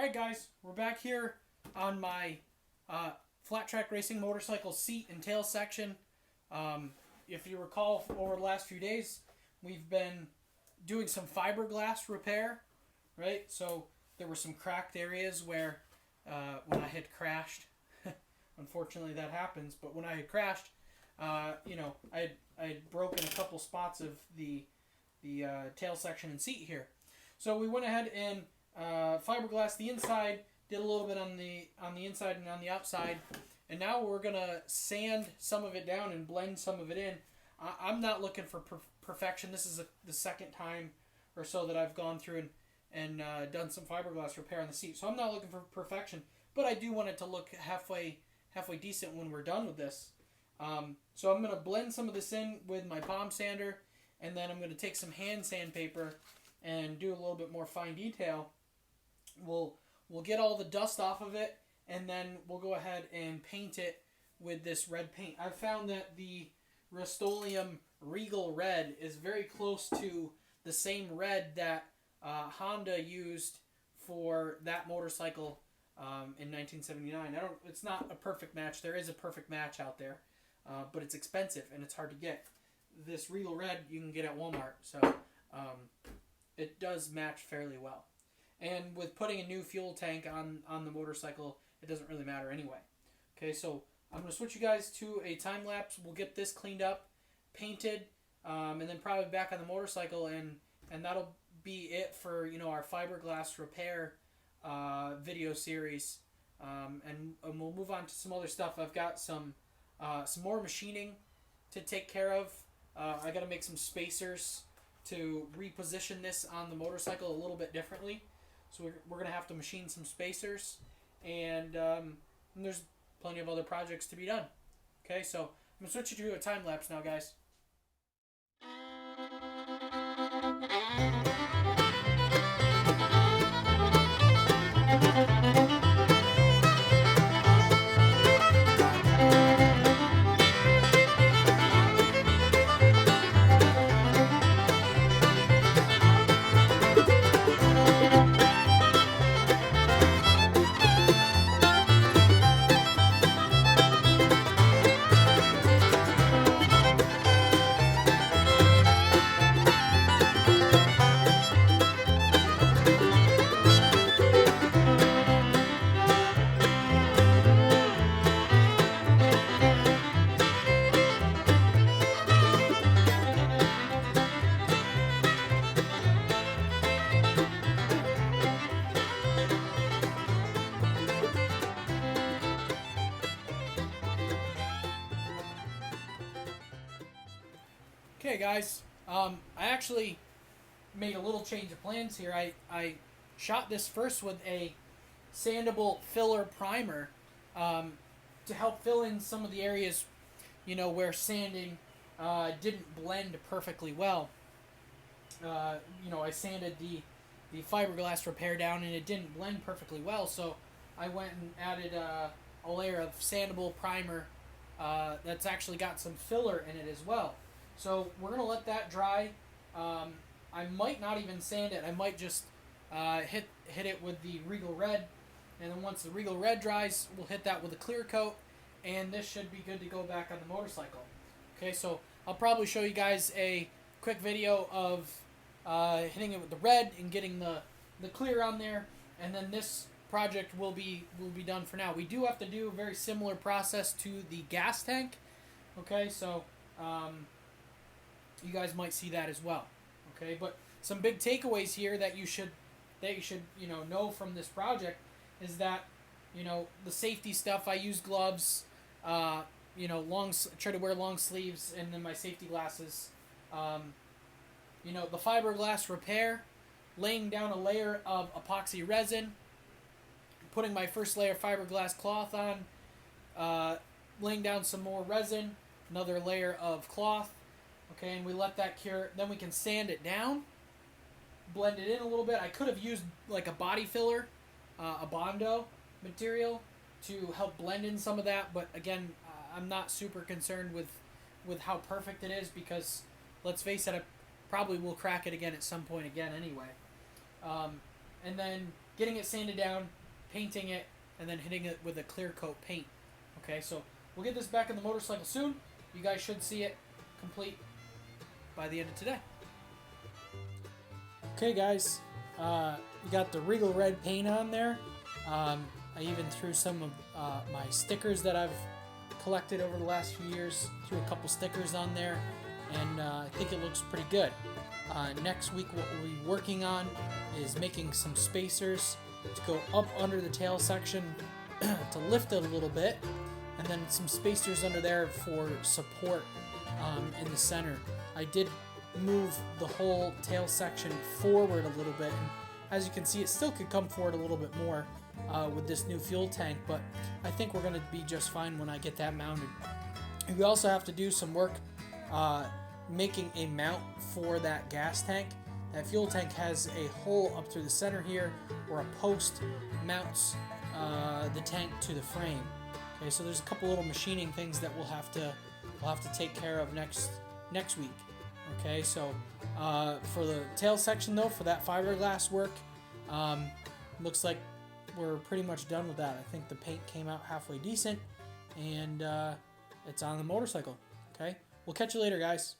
Alright guys, we're back here on my flat track racing motorcycle seat and tail section. If you recall, over the last few days, we've been doing some fiberglass repair, right? So there were some cracked areas where when I had crashed, unfortunately that happens, but when I had crashed, I had broken a couple spots of the tail section and seat here. So we went ahead and fiberglass the inside, did a little bit on the inside and on the outside, and now we're gonna sand some of it down and blend some of it in. I'm not looking for perfection. This is the second time or so that I've gone through and done some fiberglass repair on the seat, so I'm not looking for perfection, but I do want it to look halfway decent when we're done with this. So I'm gonna blend some of this in with my palm sander, and then I'm gonna take some hand sandpaper and do a little bit more fine detail. We'll get all the dust off of it, and then we'll go ahead and paint it with this red paint. I've found that the Rust-Oleum Regal Red is very close to the same red that Honda used for that motorcycle in 1979. It's not a perfect match. There is a perfect match out there, but it's expensive and it's hard to get. This Regal Red you can get at Walmart, so it does match fairly well. And with putting a new fuel tank on the motorcycle, it doesn't really matter anyway. Okay, so I'm going to switch you guys to a time lapse. We'll get this cleaned up, painted, and then probably back on the motorcycle, and that'll be it for our fiberglass repair video series. And we'll move on to some other stuff. I've got some more machining to take care of. I got to make some spacers to reposition this on the motorcycle a little bit differently. So we're going to have to machine some spacers, and there's plenty of other projects to be done. Okay, so I'm going to switch you to a time lapse now, guys. Okay guys, I actually made a little change of plans here. I shot this first with a sandable filler primer to help fill in some of the areas, where sanding didn't blend perfectly well. I sanded the fiberglass repair down and it didn't blend perfectly well, so I went and added a layer of sandable primer that's actually got some filler in it as well. So we're going to let that dry. I might not even sand it. I might just hit it with the Regal Red. And then once the Regal Red dries, we'll hit that with a clear coat. And this should be good to go back on the motorcycle. Okay, so I'll probably show you guys a quick video of hitting it with the red and getting the clear on there. And then this project will be done for now. We do have to do a very similar process to the gas tank. Okay, so you guys might see that as well. Okay, but some big takeaways here that you should know from this project is that the safety stuff. I use gloves, try to wear long sleeves, and then my safety glasses. The fiberglass repair, laying down a layer of epoxy resin, putting my first layer of fiberglass cloth on, laying down some more resin, another layer of cloth. Okay, and we let that cure. Then we can sand it down, blend it in a little bit. I could have used like a body filler, a Bondo material to help blend in some of that. But again, I'm not super concerned with how perfect it is because, let's face it, I probably will crack it again at some point again anyway. and then getting it sanded down, painting it, and then hitting it with a clear coat paint. Okay, so we'll get this back in the motorcycle soon. You guys should see it complete by the end of today. Okay, guys, we got the Regal Red paint on there. I even threw some of my stickers that I've collected over the last few years, threw a couple stickers on there, and I think it looks pretty good. Next week, what we'll be working on is making some spacers to go up under the tail section to lift it a little bit, and then some spacers under there for support in the center. I did move the whole tail section forward a little bit, and as you can see, it still could come forward a little bit more with this new fuel tank, but I think we're going to be just fine when I get that mounted. We also have to do some work making a mount for that gas tank. That fuel tank has a hole up through the center here where a post mounts the tank to the frame. Okay, so there's a couple little machining things that we'll have to take care of next week. Okay, so for the tail section though, for that fiberglass work, looks like we're pretty much done with that. I think the paint came out halfway decent, and it's on the motorcycle. Okay, we'll catch you later, guys.